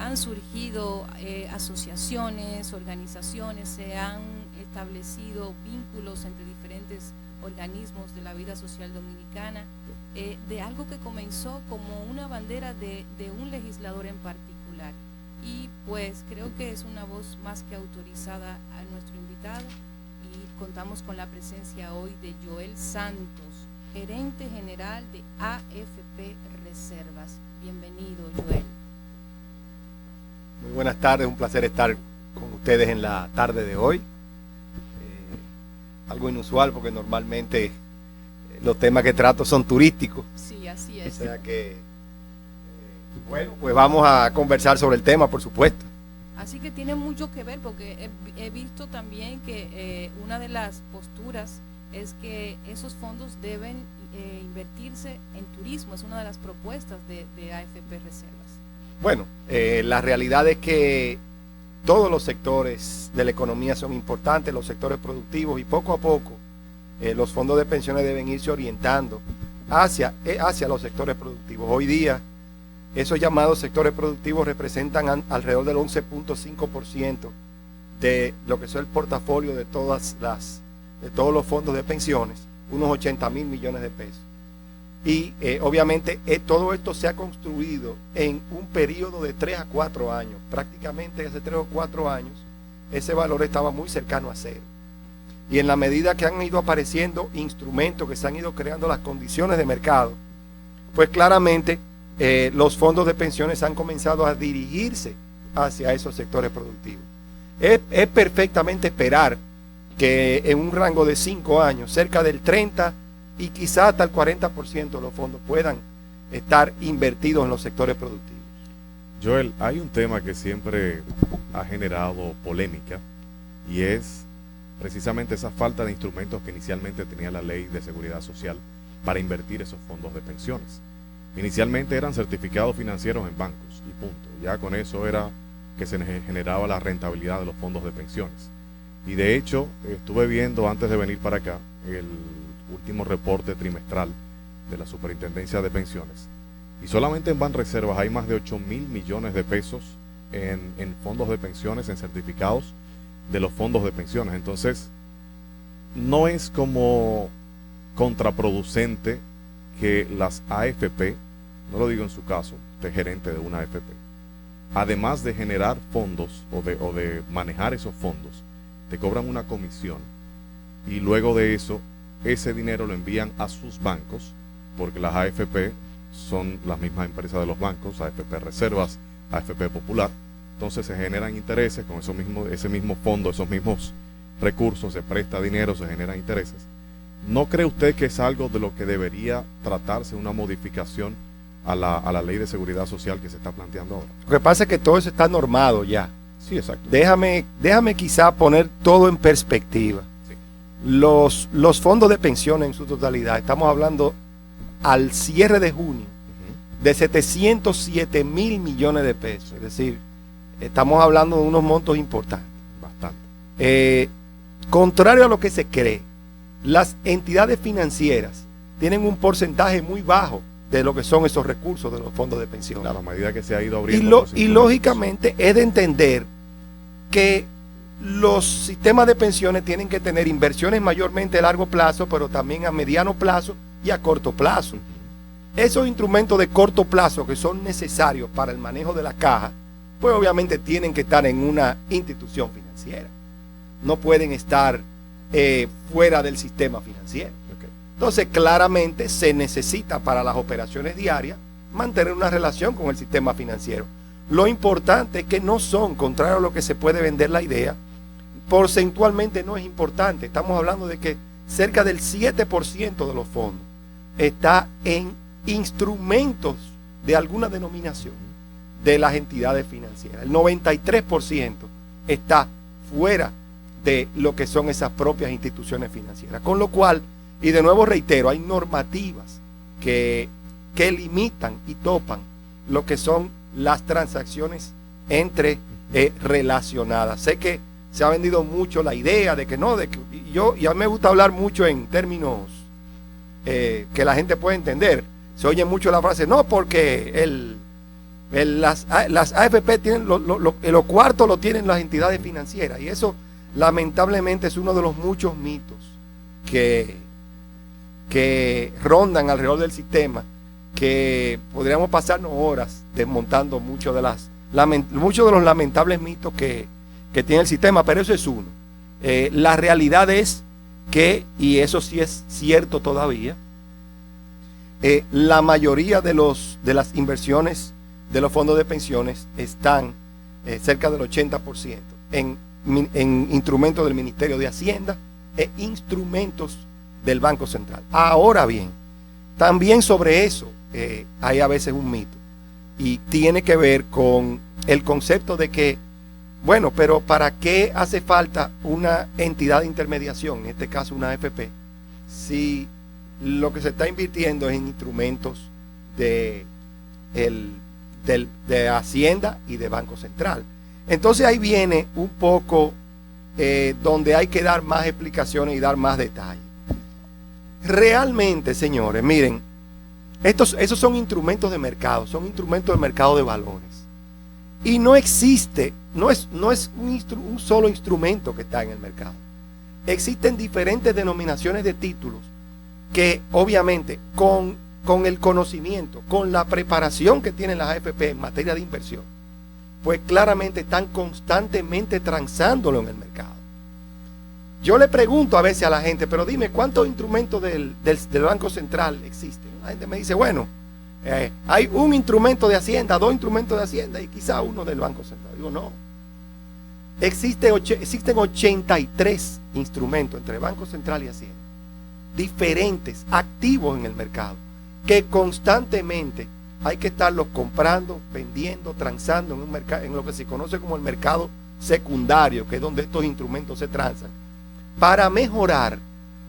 han surgido asociaciones, organizaciones, se han establecido vínculos entre diferentes organismos de la vida social dominicana, de algo que comenzó como una bandera de un legislador en particular. Y pues creo que es una voz más que autorizada a nuestro invitado, y contamos con la presencia hoy de Joel Santos, gerente general de AFP Reservas. Bienvenido, Joel. Muy buenas tardes, un placer estar con ustedes en la tarde de hoy. Algo inusual porque normalmente los temas que trato son turísticos. Sí, así es. O sea que, bueno, pues vamos a conversar sobre el tema, por supuesto. Así que tiene mucho que ver, porque he visto también que una de las posturas es que esos fondos deben invertirse en turismo. Es una de las propuestas de AFP Reservas. Bueno, la realidad es que todos los sectores de la economía son importantes, los sectores productivos, y poco a poco los fondos de pensiones deben irse orientando hacia los sectores productivos. Hoy día, esos llamados sectores productivos representan alrededor del 11.5% de lo que es el portafolio de todos los fondos de pensiones, unos 80.000 millones de pesos. Y obviamente todo esto se ha construido en un periodo de 3 a 4 años. Prácticamente hace 3 o 4 años ese valor estaba muy cercano a cero. Y en la medida que han ido apareciendo instrumentos, que se han ido creando las condiciones de mercado, pues claramente los fondos de pensiones han comenzado a dirigirse hacia esos sectores productivos. Es perfectamente esperar que en un rango de 5 años, cerca del 30% y quizá hasta el 40% de los fondos puedan estar invertidos en los sectores productivos. Joel, hay un tema que siempre ha generado polémica, y es precisamente esa falta de instrumentos que inicialmente tenía la Ley de Seguridad Social para invertir esos fondos de pensiones. Inicialmente eran certificados financieros en bancos y punto. Ya con eso era que se generaba la rentabilidad de los fondos de pensiones. Y de hecho, estuve viendo antes de venir para acá el último reporte trimestral de la Superintendencia de Pensiones, y solamente en Banreservas hay más de 8.000 millones de pesos en fondos de pensiones, en certificados de los fondos de pensiones. Entonces, no es como contraproducente que las AFP, no lo digo en su caso, usted es gerente de una AFP, además de generar fondos o de manejar esos fondos, te cobran una comisión, y luego de eso ese dinero lo envían a sus bancos, porque las AFP son las mismas empresas de los bancos, AFP Reservas, AFP Popular. Entonces se generan intereses con ese mismo fondo, esos mismos recursos, se presta dinero, se generan intereses. ¿No cree usted que es algo de lo que debería tratarse una modificación a la Ley de Seguridad Social que se está planteando ahora? Lo que pasa es que todo eso está normado ya. Sí, exacto. Déjame quizá poner todo en perspectiva. Los fondos de pensiones en su totalidad, estamos hablando al cierre de junio de 707.000 millones de pesos. Es decir, estamos hablando de unos montos importantes. Bastante. Contrario a lo que se cree, las entidades financieras tienen un porcentaje muy bajo de lo que son esos recursos de los fondos de pensiones. Claro, a medida que se ha ido abriendo. Y lógicamente es de entender que los sistemas de pensiones tienen que tener inversiones mayormente a largo plazo, pero también a mediano plazo y a corto plazo. Esos instrumentos de corto plazo que son necesarios para el manejo de la caja, pues obviamente tienen que estar en una institución financiera. No pueden estar fuera del sistema financiero. Okay. Entonces, claramente se necesita para las operaciones diarias mantener una relación con el sistema financiero. Lo importante es que no son, contrario a lo que se puede vender la idea, porcentualmente no es importante. Estamos hablando de que cerca del 7% de los fondos está en instrumentos de alguna denominación de las entidades financieras. El 93% está fuera de lo que son esas propias instituciones financieras. Con lo cual, y de nuevo reitero, hay normativas que limitan y topan lo que son las transacciones entre relacionadas. Sé que se ha vendido mucho la idea de que no, de que y a mí me gusta hablar mucho en términos que la gente puede entender. Se oye mucho la frase, no, porque Las AFP tienen, los cuartos lo tienen las entidades financieras, y eso lamentablemente es uno de los muchos mitos que rondan alrededor del sistema, que podríamos pasarnos horas desmontando muchos de los lamentables mitos que tiene el sistema, pero eso es uno. La realidad es que, y eso sí es cierto todavía, la mayoría de las inversiones de los fondos de pensiones están cerca del 80% en instrumentos del Ministerio de Hacienda e instrumentos del Banco Central. Ahora bien, también sobre eso hay a veces un mito, y tiene que ver con el concepto de que, bueno, pero ¿para qué hace falta una entidad de intermediación, en este caso una AFP, si lo que se está invirtiendo es en instrumentos de Hacienda y de Banco Central? Entonces ahí viene un poco donde hay que dar más explicaciones y dar más detalles. Realmente, señores, miren, esos son instrumentos de mercado, son instrumentos de mercado de valores. Y no existe, no es un solo instrumento que está en el mercado. Existen diferentes denominaciones de títulos que obviamente con el conocimiento, con la preparación que tienen las AFP en materia de inversión, pues claramente están constantemente transándolo en el mercado. Yo le pregunto a veces a la gente, pero dime, ¿cuántos instrumentos del Banco Central existen? La gente me dice, bueno, hay un instrumento de Hacienda, 2 instrumentos de Hacienda y quizá uno del Banco Central. Digo, no. Existen 83 instrumentos entre Banco Central y Hacienda, diferentes, activos en el mercado, que constantemente hay que estarlos comprando, vendiendo, transando en lo que se conoce como el mercado secundario, que es donde estos instrumentos se transan, para mejorar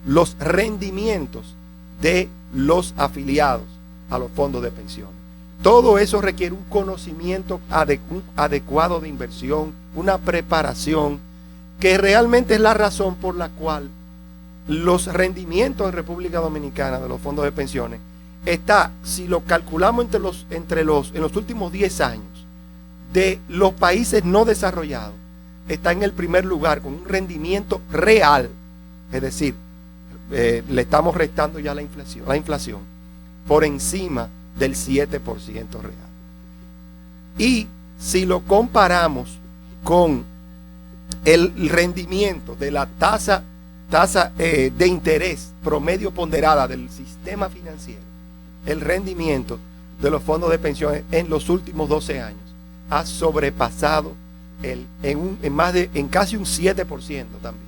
los rendimientos de los afiliados a los fondos de pensiones. Todo eso requiere un conocimiento adecuado de inversión, una preparación, que realmente es la razón por la cual los rendimientos en República Dominicana de los fondos de pensiones está, si lo calculamos en los últimos 10 años, de los países no desarrollados, está en el primer lugar con un rendimiento real, es decir, le estamos restando ya la inflación por encima del 7% real. Y si lo comparamos con el rendimiento de la tasa de interés promedio ponderada del sistema financiero, el rendimiento de los fondos de pensiones en los últimos 12 años ha sobrepasado en casi un 7% también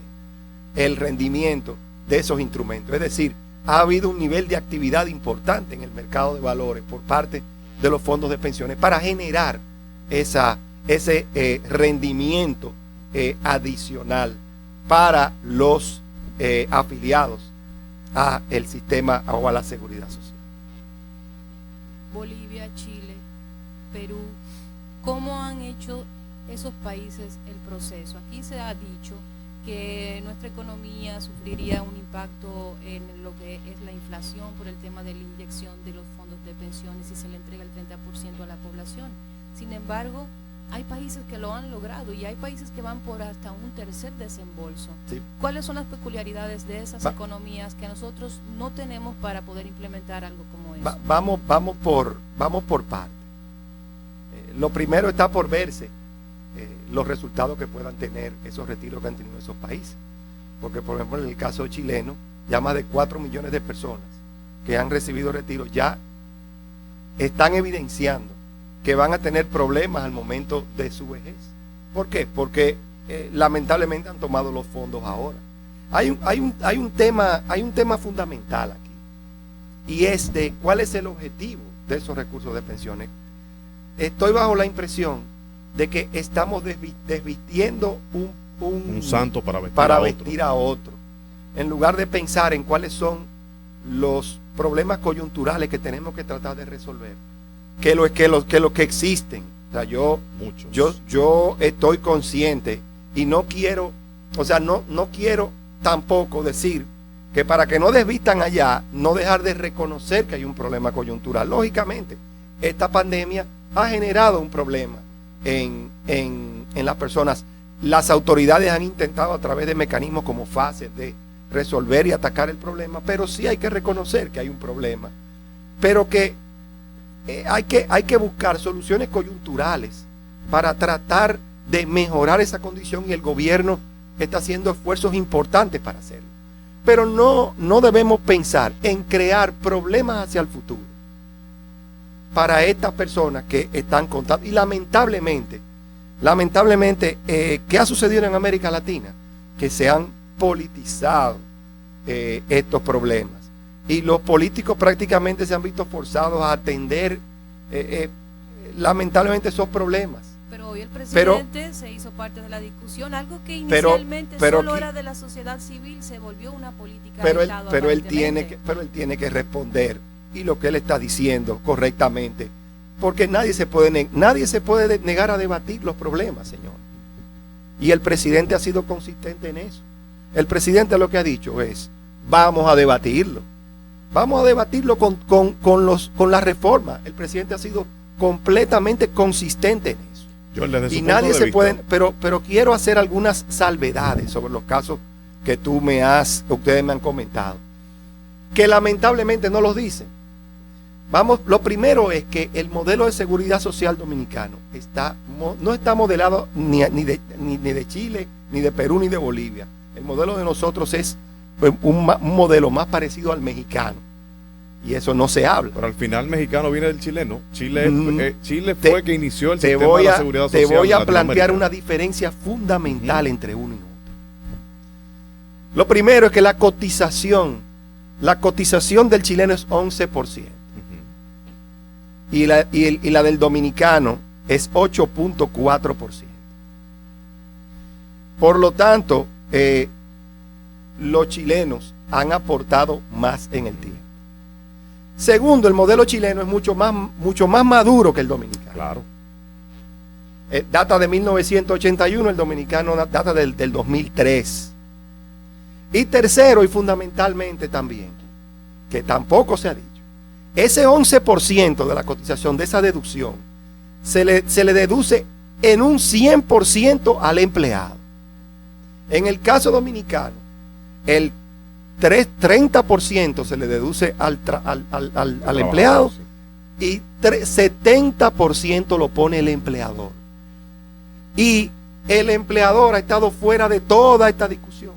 el rendimiento de esos instrumentos. Es decir, ha habido un nivel de actividad importante en el mercado de valores por parte de los fondos de pensiones para generar ese rendimiento adicional para los afiliados a el sistema o a la seguridad social. Bolivia, Chile, Perú, ¿cómo han hecho esos países el proceso? Aquí se ha dicho que nuestra economía sufriría un impacto en lo que es la inflación por el tema de la inyección de los fondos de pensiones si se le entrega el 30% a la población. Sin embargo, hay países que lo han logrado y hay países que van por hasta un tercer desembolso. Sí. ¿Cuáles son las peculiaridades de esas economías que nosotros no tenemos para poder implementar algo como eso? Vamos por partes. Lo primero está por verse los resultados que puedan tener esos retiros que han tenido esos países. Porque, por ejemplo, en el caso chileno, ya más de 4 millones de personas que han recibido retiros ya están evidenciando que van a tener problemas al momento de su vejez. ¿Por qué? Porque lamentablemente han tomado los fondos ahora. Hay un tema fundamental aquí, y es de cuál es el objetivo de esos recursos de pensiones. Estoy bajo la impresión de que estamos desvistiendo un santo para vestir a otro, en lugar de pensar en cuáles son los problemas coyunturales que tenemos que tratar de resolver, que lo que existen. O sea, yo estoy consciente y no quiero tampoco decir que para que no desvistan allá, no dejar de reconocer que hay un problema coyuntural. Lógicamente, esta pandemia ha generado un problema en las personas. Las autoridades han intentado a través de mecanismos como fases de resolver y atacar el problema, pero sí hay que reconocer que hay un problema, pero que hay que buscar soluciones coyunturales para tratar de mejorar esa condición, y el gobierno está haciendo esfuerzos importantes para hacerlo. Pero no debemos pensar en crear problemas hacia el futuro para estas personas que están contando. Y lamentablemente, ¿qué ha sucedido en América Latina? Que se han politizado estos problemas. Y los políticos prácticamente se han visto forzados a atender lamentablemente esos problemas. Pero hoy el presidente se hizo parte de la discusión, algo que inicialmente solo era de la sociedad civil, se volvió una política de Estado. Pero él tiene que responder, y lo que él está diciendo correctamente, porque nadie se puede negar a debatir los problemas, señor. Y el presidente ha sido consistente en eso. El presidente lo que ha dicho es: vamos a debatirlo con la reforma. El presidente ha sido completamente consistente en eso. Y nadie se puede, pero quiero hacer algunas salvedades sobre los casos que ustedes me han comentado, que lamentablemente no los dicen. Lo primero es que el modelo de seguridad social dominicano no está modelado ni de Chile, ni de Perú, ni de Bolivia. El modelo de nosotros es un modelo más parecido al mexicano. Y eso no se habla. Pero al final el mexicano viene del chileno. Chile fue que inició el sistema de la seguridad social. Te voy a plantear una diferencia fundamental entre uno y otro. Lo primero es que la cotización del chileno es 11%. Y la del dominicano es 8.4%. Por lo tanto, los chilenos han aportado más en el tiempo. Segundo, el modelo chileno es mucho más maduro que el dominicano. Claro. Data de 1981, el dominicano data del 2003. Y tercero, y fundamentalmente también, que tampoco se ha dicho, ese 11% de la cotización, de esa deducción, se le deduce en un 100% al empleado. En el caso dominicano, el 30% se le deduce al empleado, y 70% lo pone el empleador. Y el empleador ha estado fuera de toda esta discusión.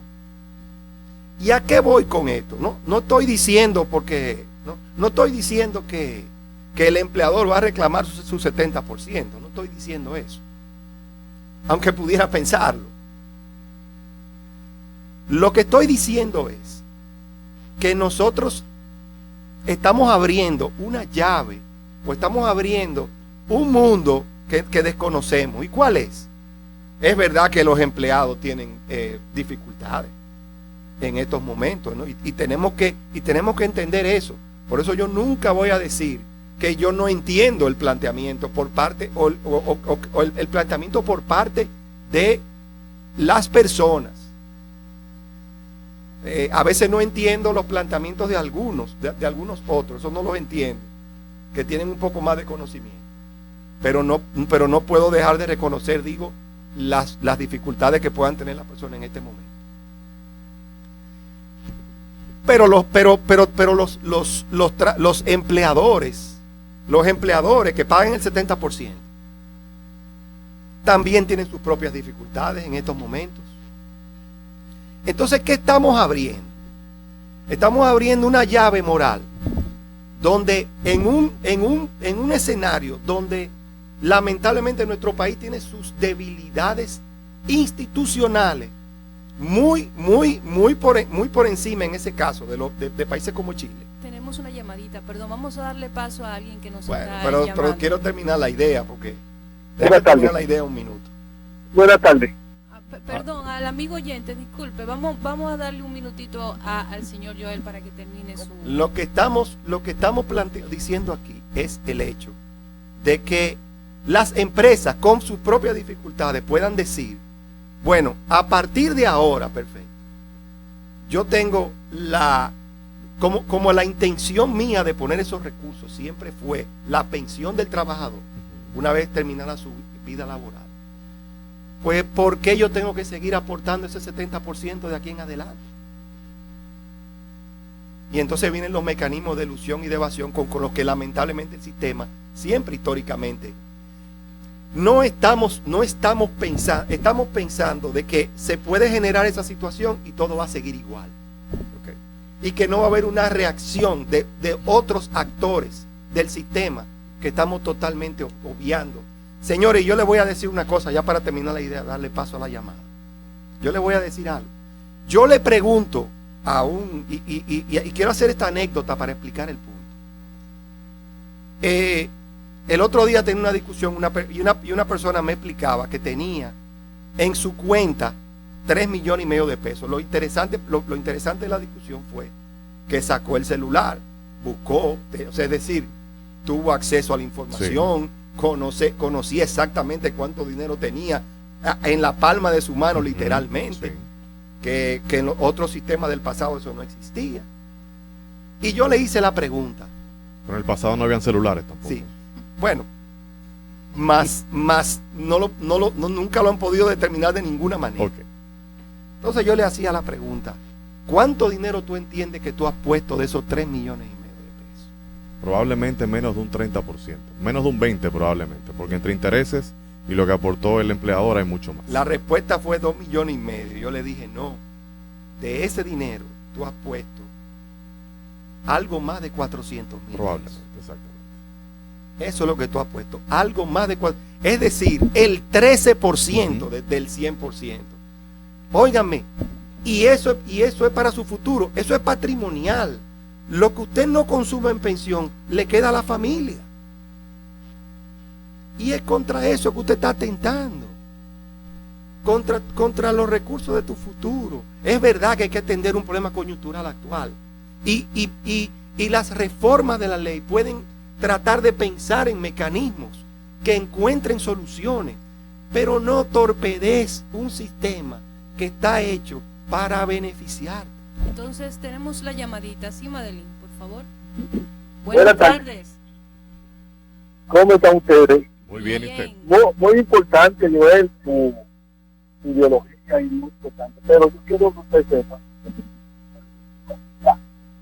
¿Y a qué voy con esto? No estoy diciendo no estoy diciendo que el empleador va a reclamar su 70%. No estoy diciendo eso, aunque pudiera pensarlo. Lo que estoy diciendo es que nosotros estamos abriendo una llave, o estamos abriendo un mundo que desconocemos. ¿Y cuál es? Es verdad que los empleados tienen dificultades en estos momentos, ¿no? Y tenemos que entender eso. Por eso yo nunca voy a decir que yo no entiendo el planteamiento por parte o el planteamiento por parte de las personas. A veces no entiendo los planteamientos de algunos otros, eso no los entiendo, que tienen un poco más de conocimiento, pero no puedo dejar de reconocer, las dificultades que puedan tener las personas en este momento. Pero los empleadores que pagan el 70%, también tienen sus propias dificultades en estos momentos. Entonces, ¿qué estamos abriendo? Estamos abriendo una llave moral, donde en un escenario donde lamentablemente nuestro país tiene sus debilidades institucionales muy por encima, en ese caso, de países como Chile. Tenemos una llamadita, perdón, vamos a darle paso a alguien que nos está pero llamando. Quiero terminar la idea, porque déjame terminar la idea un minuto. Buenas tardes. Perdón, al amigo oyente, disculpe, vamos a darle un minutito al señor Joel para que termine su... Lo que estamos diciendo aquí es el hecho de que las empresas con sus propias dificultades puedan decir: bueno, a partir de ahora, perfecto, yo tengo como la intención mía de poner esos recursos siempre fue la pensión del trabajador. una vez terminada su vida laboral. Pues, ¿por qué yo tengo que seguir aportando ese 70% de aquí en adelante? Y entonces vienen los mecanismos de ilusión y de evasión con los que lamentablemente el sistema, siempre históricamente, estamos pensando de que se puede generar esa situación y todo va a seguir igual. Okay. Y que no va a haber una reacción de otros actores del sistema que estamos totalmente obviando. Señores, yo les voy a decir una cosa, ya para terminar la idea, darle paso a la llamada. Yo les voy a decir algo. Yo le pregunto a y quiero hacer esta anécdota para explicar el punto. El otro día tenía una discusión y una persona me explicaba que tenía en su cuenta 3,5 millones de pesos. Lo interesante de la discusión fue que sacó el celular, buscó, o sea, es decir, tuvo acceso a la información, sí. Conocía exactamente cuánto dinero tenía en la palma de su mano, literalmente, sí. que en los otros sistemas del pasado eso no existía. Y yo le hice la pregunta. Pero en el pasado no habían celulares tampoco. Sí. Bueno, nunca lo han podido determinar de ninguna manera. Okay. Entonces yo le hacía la pregunta: ¿cuánto dinero tú entiendes que tú has puesto de esos 3,5 millones de pesos? Probablemente menos de un 30%, menos de un 20% probablemente, porque entre intereses y lo que aportó el empleador hay mucho más. La respuesta fue 2,5 millones. Yo le dije: no, de ese dinero tú has puesto algo más de 400,000. Probablemente, exactamente. Eso es lo que tú has puesto, algo más de 400,000. Es decir, el 13% del 100%. Óigame, y eso es para su futuro, eso es patrimonial. Lo que usted no consume en pensión le queda a la familia. Y es contra eso que usted está atentando. Contra los recursos de tu futuro. Es verdad que hay que atender un problema coyuntural actual. Y las reformas de la ley pueden tratar de pensar en mecanismos que encuentren soluciones, pero no torpedez un sistema que está hecho para beneficiar. Entonces tenemos la llamadita. Sí, Madeline, por favor. Buenas tardes. ¿Cómo están ustedes? Muy bien, ¿y usted? Muy importante, Joel, su ideología y muy importante, pero yo quiero que usted sepa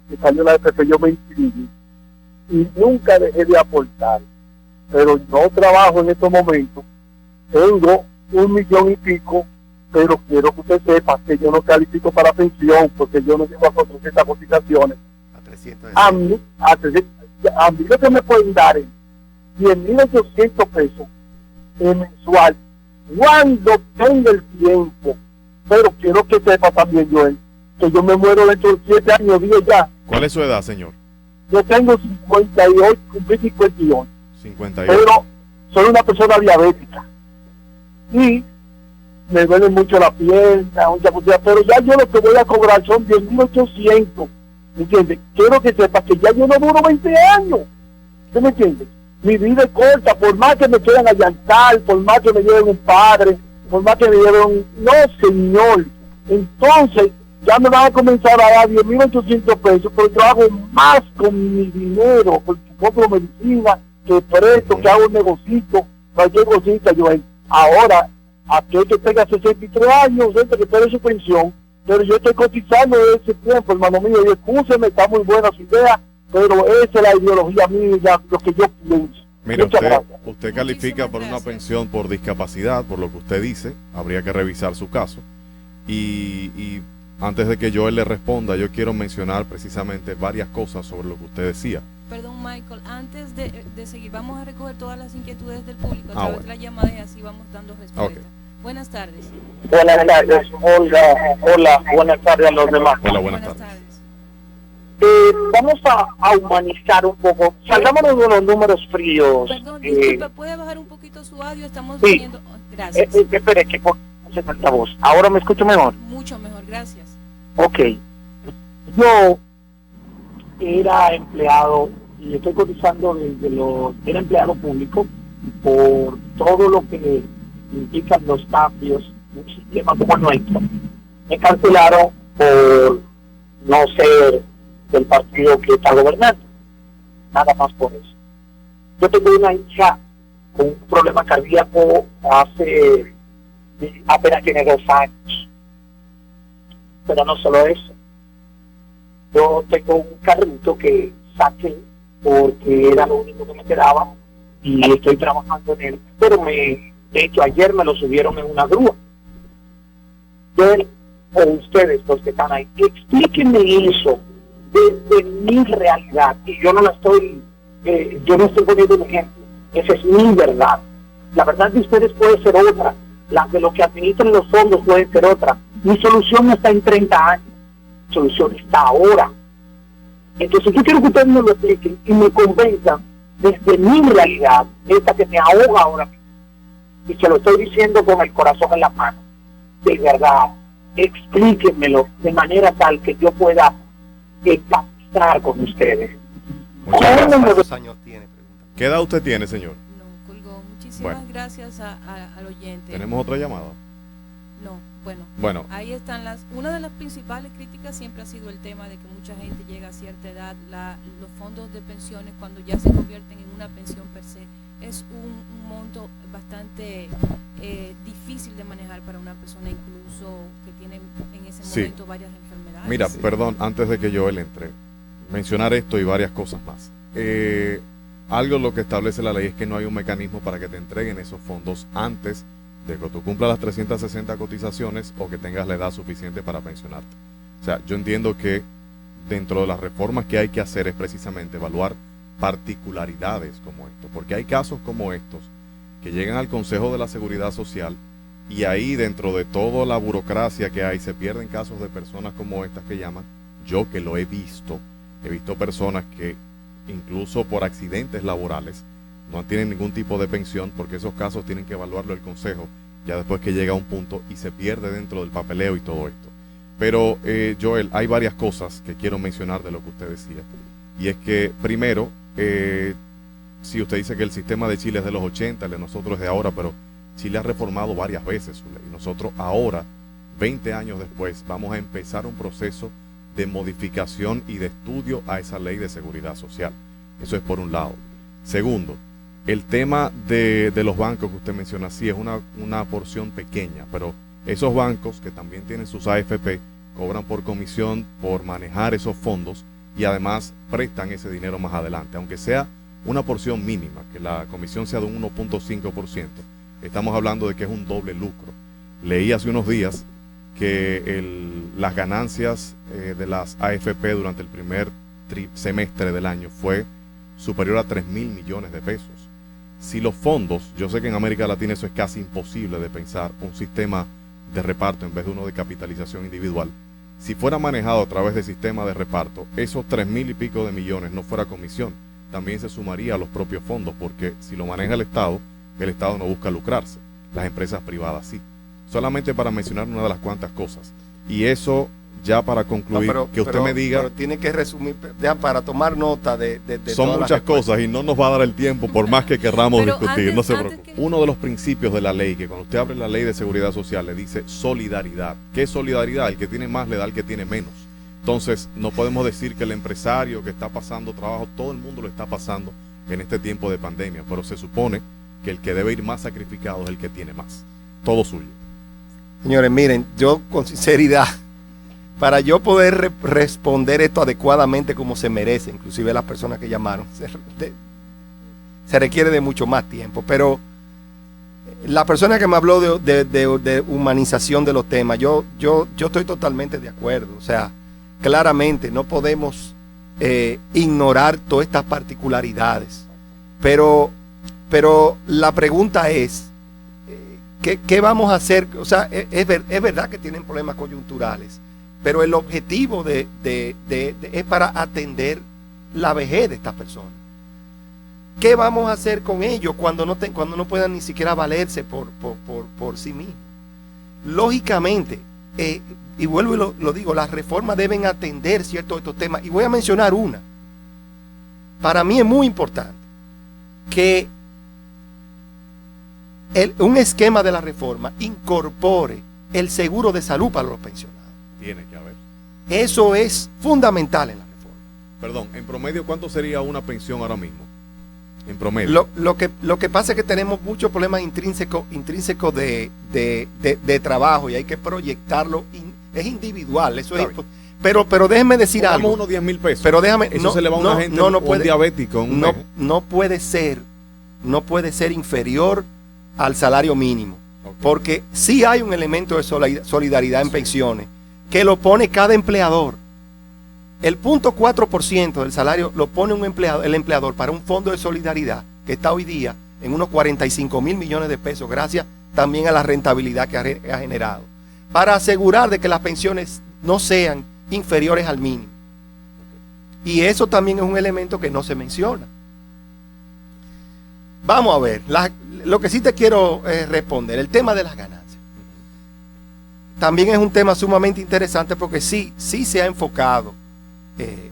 que salió la FP, yo me inscribí y nunca dejé de aportar, pero no trabajo en estos momentos, tengo 1,000,000 y pico, pero quiero que usted sepa que yo no califico para pensión porque yo no llego a 400 cotizaciones. A mí lo que me pueden dar es 10,800 pesos mensual cuando tenga el tiempo, pero quiero que sepa también, Joel, que yo me muero dentro de 7 años, 10 ya. ¿Cuál es su edad, señor? Yo tengo 58, cumplí 58. 58. Pero soy una persona diabética. Y me duele mucho la pierna, mucha cosilla, pero ya yo lo que voy a cobrar son 10,800. ¿Me entiendes? Quiero que sepa que ya yo no duro 20 años. ¿Usted me entiende? Mi vida es corta, por más que me quieran allantar, por más que me lleven un padre, por más que me lleven un... No, señor. Entonces, ya me van a comenzar a dar 10,800 pesos, pero yo hago más con mi dinero, porque compro medicina, que presto, que hago un negocito, cualquier cosita, yo ahora, aquel que tenga 63 años, gente que tenga su pensión, pero yo estoy cotizando de ese tiempo, hermano mío, y escúcheme, está muy buena su idea, pero esa es la ideología mía, lo que yo pienso. Mira, usted califica por una pensión por discapacidad, por lo que usted dice, habría que revisar su caso, y antes de que Joel le responda, yo quiero mencionar precisamente varias cosas sobre lo que usted decía. Perdón, Michael, antes de seguir, vamos a recoger todas las inquietudes del público a través de la llamada y así vamos dando respuesta. Okay. Buenas tardes. Buenas tardes, Olga. Hola, buenas tardes a los demás. Hola, buenas tardes. Vamos a humanizar un poco. Salgámonos de los números fríos. Perdón, disculpe, ¿puede bajar un poquito su audio? Estamos viendo... Sí. Gracias. Espere, que se falta voz. ¿Ahora me escucho mejor? Mucho mejor, gracias. Ok. Yo era empleado y estoy cotizando era empleado público por todo lo que implican los cambios en un sistema como el nuestro. Me cancelaron por no ser del partido que está gobernando. Nada más por eso. Yo tengo una hija con un problema cardíaco hace apenas tiene 2 años. Pero no solo eso. Yo tengo un carrito que saqué porque era lo único que me quedaba y estoy trabajando en él. Pero de hecho ayer me lo subieron en una grúa. O ustedes, los que están ahí, explíquenme eso desde mi realidad. Y yo no estoy poniendo un ejemplo. Esa es mi verdad. La verdad de ustedes puede ser otra. La de los que administran los fondos puede ser otra. Mi solución no está en 30 años. Mi solución está ahora. Entonces yo quiero que ustedes me lo expliquen y me convenzan desde mi realidad, esta que me ahoga ahora mismo. Y se lo estoy diciendo con el corazón en la mano. De verdad, explíquenmelo de manera tal que yo pueda empatizar con ustedes. ¿Cuántos años tiene? ¿Qué edad usted tiene, señor? No, colgó. Muchísimas gracias al oyente. ¿Tenemos otra llamada? No, bueno. Ahí están una de las principales críticas siempre ha sido el tema de que mucha gente llega a cierta edad, los fondos de pensiones cuando ya se convierten en una pensión per se, es un monto bastante difícil de manejar para una persona incluso que tiene en ese momento varias enfermedades. Mira, perdón, antes de que Joel entre, mencionar esto y varias cosas más. Algo lo que establece la ley es que no hay un mecanismo para que te entreguen esos fondos antes de que tú cumplas las 360 cotizaciones o que tengas la edad suficiente para pensionarte. O sea, yo entiendo que dentro de las reformas que hay que hacer es precisamente evaluar particularidades como esto, porque hay casos como estos que llegan al Consejo de la Seguridad Social y ahí dentro de toda la burocracia que hay se pierden casos de personas como estas que llaman. Yo que lo he visto personas que incluso por accidentes laborales no tienen ningún tipo de pensión porque esos casos tienen que evaluarlo el Consejo ya después que llega a un punto y se pierde dentro del papeleo y todo esto. Pero Joel, hay varias cosas que quiero mencionar de lo que usted decía, y es que primero, si usted dice que el sistema de Chile es de los 80, el de nosotros es de ahora, pero Chile ha reformado varias veces su ley. Nosotros ahora, 20 años después, vamos a empezar un proceso de modificación y de estudio a esa ley de seguridad social. Eso es por un lado. Segundo, el tema de los bancos que usted menciona, sí es una porción pequeña, pero esos bancos que también tienen sus AFP cobran por comisión por manejar esos fondos y además prestan ese dinero más adelante, aunque sea una porción mínima, que la comisión sea de un 1.5%. Estamos hablando de que es un doble lucro. Leí hace unos días que las ganancias de las AFP durante el primer semestre del año fue superior a 3.000 millones de pesos. Si los fondos, yo sé que en América Latina eso es casi imposible de pensar, un sistema de reparto en vez de uno de capitalización individual, si fuera manejado a través de sistema de reparto, esos 3.000 y pico de millones no fuera comisión, también se sumaría a los propios fondos, porque si lo maneja el Estado no busca lucrarse, las empresas privadas sí. Solamente para mencionar una de las cuantas cosas. Y eso, ya para concluir, que usted me diga... Pero tiene que resumir, ya para tomar nota de son muchas cosas y no nos va a dar el tiempo por más que querramos discutir. No se preocupe. Uno de los principios de la ley, que cuando usted abre la ley de seguridad social, le dice solidaridad. ¿Qué es solidaridad? El que tiene más le da al que tiene menos. Entonces, no podemos decir que el empresario que está pasando trabajo, todo el mundo lo está pasando en este tiempo de pandemia, pero se supone que el que debe ir más sacrificado es el que tiene más. Todo suyo. Señores, miren, yo con sinceridad, para yo poder responder esto adecuadamente como se merece, inclusive las personas que llamaron, se requiere de mucho más tiempo. Pero la persona que me habló de humanización de los temas, yo estoy totalmente de acuerdo. O sea, claramente no podemos ignorar todas estas particularidades. Pero la pregunta es, ¿qué vamos a hacer? O sea, es verdad que tienen problemas coyunturales, pero el objetivo es para atender la vejez de estas personas. ¿Qué vamos a hacer con ellos cuando no puedan ni siquiera valerse por sí mismos? Lógicamente, y vuelvo y lo digo, las reformas deben atender ciertos de estos temas. Y voy a mencionar una. Para mí es muy importante que un esquema de la reforma incorpore el seguro de salud para los pensionados. Tiene que haber. Eso es fundamental en la reforma. Perdón, en promedio, ¿cuánto sería una pensión ahora mismo? en promedio. Lo que pasa es que tenemos muchos problemas intrínsecos de trabajo y hay que proyectarlo. Es individual, eso es. Pero déjeme decir algo. Unos 10,000 pesos. Pero déjame. Eso se le va a una gente, un diabético. No puede ser inferior al salario mínimo. Okay. Porque sí hay un elemento de solidaridad en pensiones que lo pone cada empleador. El 0.4% del salario lo pone el empleador para un fondo de solidaridad que está hoy día en unos 45,000 millones de pesos, gracias también a la rentabilidad que ha generado, para asegurar de que las pensiones no sean inferiores al mínimo. Y eso también es un elemento que no se menciona. Vamos a ver, lo que sí te quiero responder, el tema de las ganancias. También es un tema sumamente interesante porque sí se ha enfocado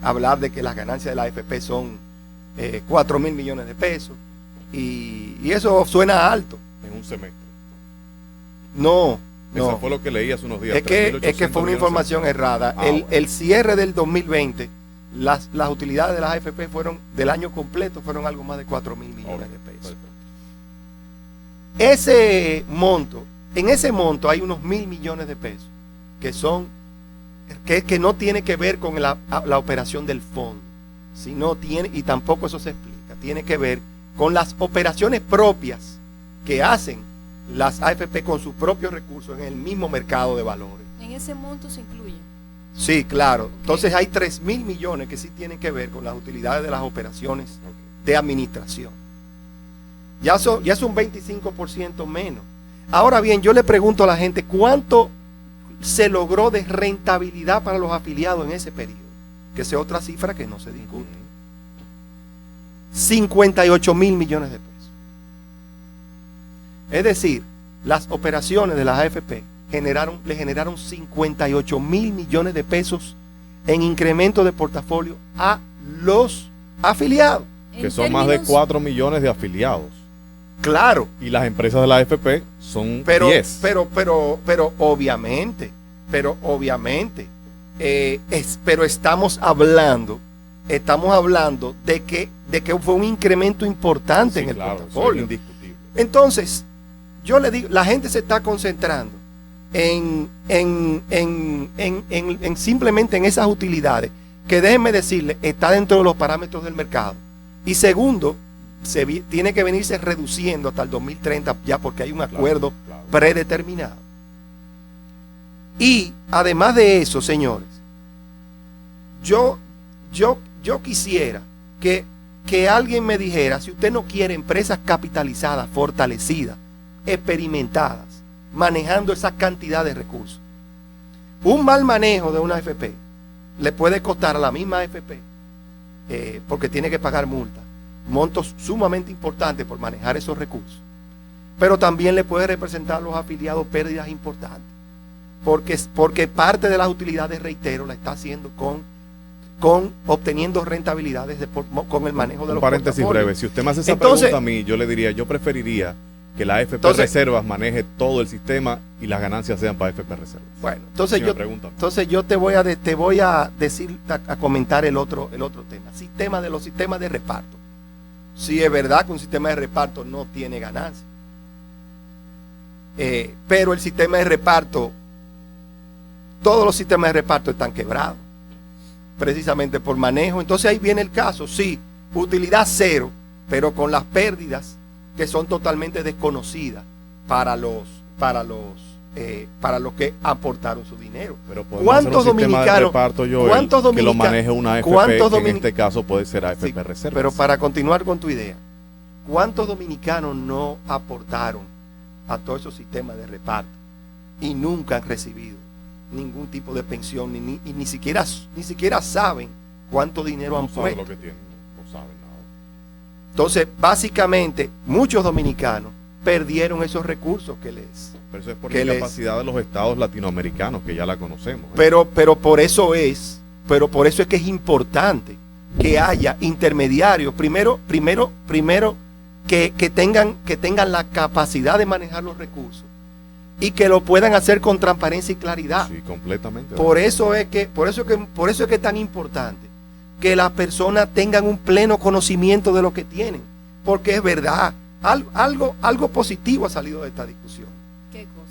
hablar de que las ganancias de la AFP son 4,000 millones de pesos y eso suena alto. En un semestre. No. Eso fue lo que leí hace unos días. Es que fue una información errada. El cierre del 2020, las utilidades de las AFP fueron del año completo, fueron algo más de 4,000 millones de pesos. En ese monto hay unos 1,000 millones de pesos que no tiene que ver con la operación del fondo, y tampoco eso se explica, tiene que ver con las operaciones propias que hacen las AFP con sus propios recursos en el mismo mercado de valores. ¿En ese monto se incluye? Sí, claro. Okay. Entonces hay 3,000 millones que sí tienen que ver con las utilidades de las operaciones de administración. Ya es un 25% menos. Ahora bien, yo le pregunto a la gente, ¿cuánto se logró de rentabilidad para los afiliados en ese periodo? Que sea otra cifra que no se discute. 58,000 millones de pesos. Es decir, las operaciones de las AFP le generaron 58,000 millones de pesos en incremento de portafolio a los afiliados. Que son más de 4 millones de afiliados. Claro. Y las empresas de la AFP son 10. Pero obviamente, pero estamos hablando de que fue un incremento importante en el portafolio. Es indiscutible. Entonces, yo le digo, la gente se está concentrando en simplemente en esas utilidades, que déjenme decirle, está dentro de los parámetros del mercado. Y segundo, tiene que venirse reduciendo hasta el 2030 ya porque hay un acuerdo predeterminado. Y además de eso, señores, yo quisiera que alguien me dijera, si usted no quiere empresas capitalizadas, fortalecidas, experimentadas, manejando esa cantidad de recursos, un mal manejo de una AFP le puede costar a la misma AFP, porque tiene que pagar multas, montos sumamente importantes por manejar esos recursos, pero también le puede representar a los afiliados pérdidas importantes, porque parte de las utilidades, reitero, la está haciendo con obteniendo rentabilidades con el manejo de los portafolios. Un paréntesis breve, si usted me hace esa pregunta a mí, yo le diría, yo preferiría que la AFP Reservas maneje todo el sistema y las ganancias sean para AFP Reservas. Bueno, entonces yo te voy a decir, a comentar el otro tema, los sistemas de reparto. Sí, es verdad que un sistema de reparto no tiene ganancias, pero el sistema de reparto, todos los sistemas de reparto están quebrados, precisamente por manejo. Entonces ahí viene el caso, sí, utilidad cero, pero con las pérdidas que son totalmente desconocidas para los que aportaron su dinero. Pero ¿cuántos dominicanos que lo maneje una AFP, que en este caso puede ser AFP Reservas? Pero para continuar con tu idea, ¿cuántos dominicanos no aportaron a todos esos sistemas de reparto y nunca han recibido ningún tipo de pensión y ni siquiera saben cuánto dinero han puesto? Lo que tienen, no saben nada. Entonces, básicamente, muchos dominicanos perdieron esos recursos que les... Pero eso es por la incapacidad de los estados latinoamericanos, que ya la conocemos. Pero por eso es que es importante que haya intermediarios, primero que tengan la capacidad de manejar los recursos y que lo puedan hacer con transparencia y claridad. Sí, completamente. Por eso es que es tan importante que las personas tengan un pleno conocimiento de lo que tienen, porque es verdad, algo positivo ha salido de esta discusión. ¿Qué cosa?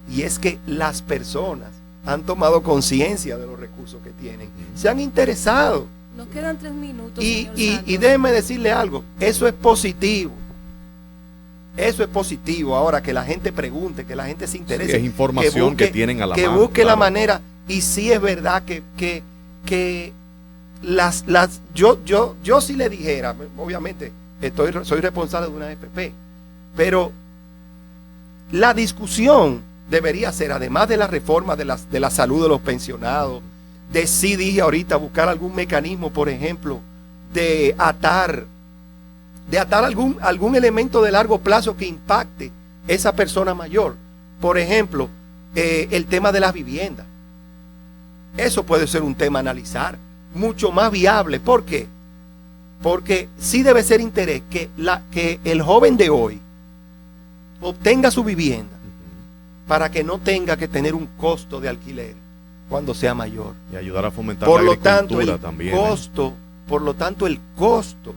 Y es que las personas han tomado conciencia de los recursos que tienen, se han interesado. Nos quedan 3 minutos. Y déjeme decirle algo, eso es positivo. Eso es positivo. Ahora que la gente pregunte, que la gente se interese. Sí, es información que tienen a la mano. Que busque claro. la manera. Y sí es verdad que yo sí le dijera, obviamente soy responsable de una AFP, pero la discusión debería ser, además de la reforma de la salud de los pensionados, de sí dije ahorita, buscar algún mecanismo, por ejemplo, de atar algún elemento de largo plazo que impacte esa persona mayor. Por ejemplo, el tema de las viviendas. Eso puede ser un tema a analizar, mucho más viable. ¿Por qué? Porque sí debe ser interés que el joven de hoy obtenga su vivienda para que no tenga que tener un costo de alquiler cuando sea mayor. Y ayudar a fomentar Por la lo tanto, agricultura el también. costo, por lo tanto, el costo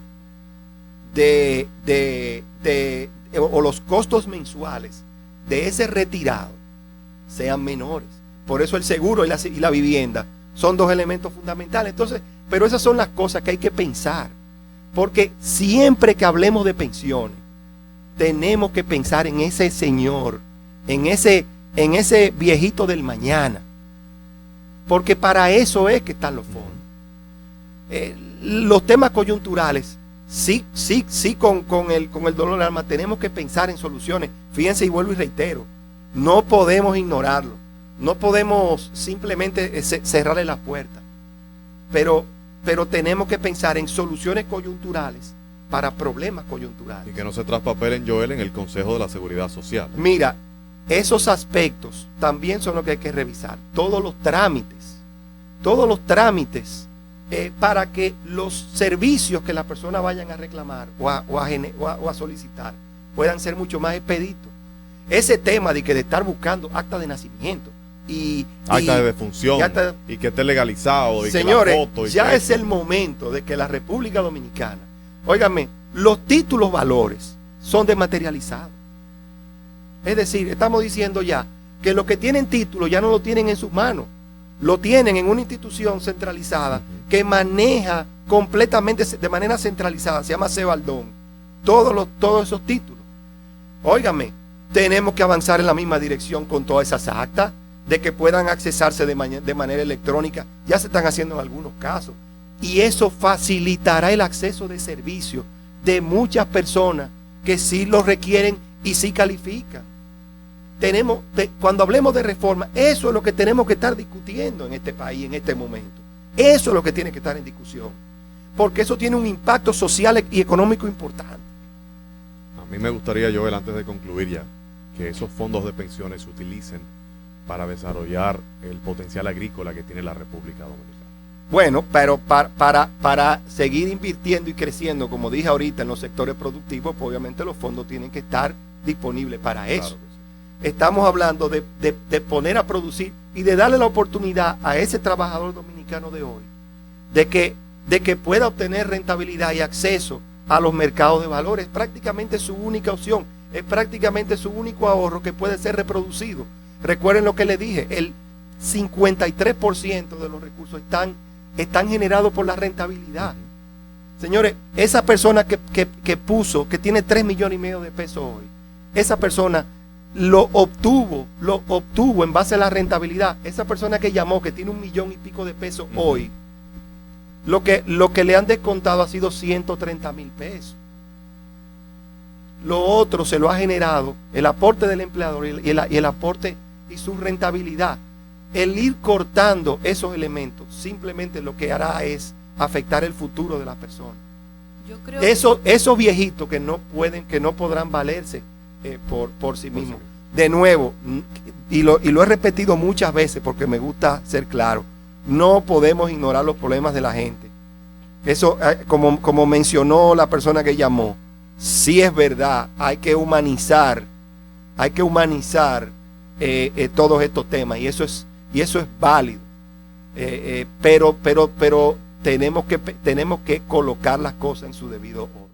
o los costos mensuales de ese retirado sean menores. Por eso el seguro y la vivienda son dos elementos fundamentales. Entonces, pero esas son las cosas que hay que pensar. Porque siempre que hablemos de pensiones, tenemos que pensar en ese señor, en ese viejito del mañana. Porque para eso es que están los fondos. Los temas coyunturales, sí, con el dolor del alma, tenemos que pensar en soluciones. Fíjense, y vuelvo y reitero, no podemos ignorarlo. No podemos simplemente cerrarle las puertas. Pero tenemos que pensar en soluciones coyunturales para problemas coyunturales. Y que no se traspapelen, Joel, en el Consejo de la Seguridad Social. Mira, esos aspectos también son los que hay que revisar. Todos los trámites para que los servicios que las personas vayan a reclamar o a solicitar puedan ser mucho más expeditos. Ese tema de estar buscando acta de nacimiento y acta de defunción y que esté legalizado y señores, que la foto y ya que es el momento de que la República Dominicana, óigame, los títulos valores son desmaterializados. Es decir, estamos diciendo ya que los que tienen títulos ya no lo tienen en sus manos, lo tienen en una institución centralizada que maneja completamente de manera centralizada, se llama Cebaldón, todos esos títulos. Óigame, tenemos que avanzar en la misma dirección con todas esas actas, de que puedan accesarse de manera electrónica. Ya se están haciendo en algunos casos. Y eso facilitará el acceso de servicios de muchas personas que sí lo requieren y sí califican. Cuando hablemos de reforma, eso es lo que tenemos que estar discutiendo en este país, en este momento. Eso es lo que tiene que estar en discusión. Porque eso tiene un impacto social y económico importante. A mí me gustaría, Joel, antes de concluir ya, que esos fondos de pensiones se utilicen para desarrollar el potencial agrícola que tiene la República Dominicana. Bueno, pero para seguir invirtiendo y creciendo, como dije ahorita, en los sectores productivos, pues obviamente los fondos tienen que estar disponibles para eso. Claro que sí. Estamos hablando de poner a producir y de darle la oportunidad a ese trabajador dominicano de hoy de que pueda obtener rentabilidad y acceso a los mercados de valores. Es prácticamente su única opción, es prácticamente su único ahorro que puede ser reproducido. Recuerden lo que les dije, el 53% de los recursos están generados por la rentabilidad. Señores, esa persona que tiene 3,5 millones de pesos hoy, esa persona lo obtuvo en base a la rentabilidad. Esa persona que llamó, que tiene 1 millón y pico de pesos hoy, lo que le han descontado ha sido 130,000 pesos. Lo otro se lo ha generado el aporte del empleador y el aporte y su rentabilidad. El ir cortando esos elementos simplemente lo que hará es afectar el futuro de las personas. Yo creo Esos viejitos que no podrán valerse por sí mismos. De nuevo, y lo he repetido muchas veces porque me gusta ser claro, no podemos ignorar los problemas de la gente. Eso, como mencionó la persona que llamó, sí es verdad, hay que humanizar todos estos temas y eso es válido. Pero tenemos que colocar las cosas en su debido orden.